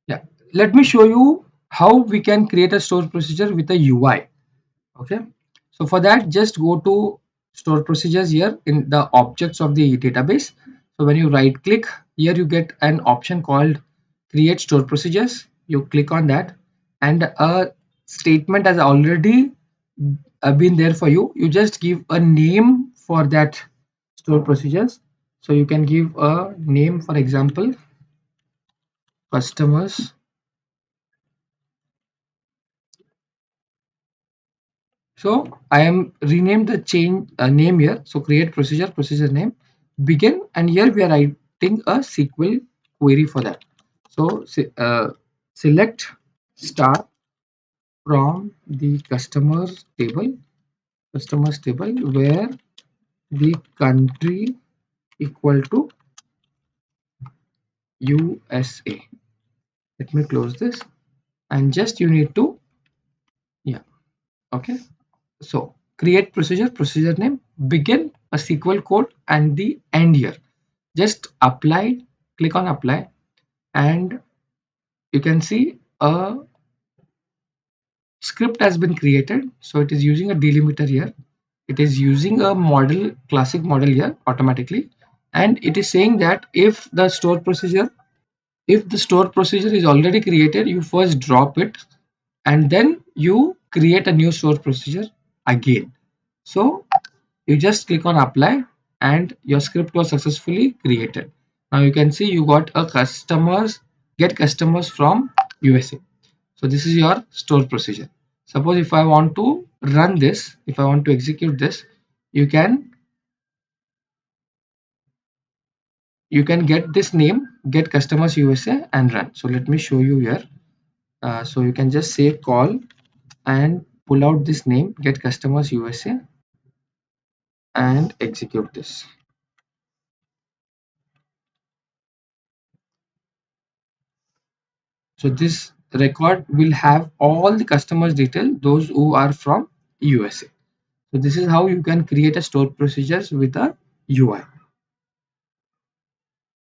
Yeah, let me show you how we can create a store procedure with a UI. Okay, so for that, just go to store procedures here in the objects of the database. So when you right click here, you get an option called create store procedures. You click on that, and a statement has already been there for you. You just give a name for that store procedures. So you can give a name, for example, customers. So I am renamed the change name here. So create procedure, procedure name, begin, and here we are writing a SQL query for that. So select star from the customers table where the country equal to USA. Let me close this, and just you need to, yeah, okay. So create procedure, procedure name, begin a SQL code, and the end here. Just apply, click on apply, and you can see a script has been created. So it is using a delimiter here. It is using a model, classic model here automatically, and it is saying that if the store procedure is already created, you first drop it and then you create a new store procedure again. So you just click on apply and your script was successfully created. Now you can see you got a get customers from USA. So this is your store procedure. Suppose if I want to run this, if I want to execute this, you can get this name, get customers USA, and run. So let me show you here. So you can just say call and pull out this name, get customers USA, and execute this. So this record will have all the customers detail, those who are from USA. So this is how you can create a stored procedures with a UI.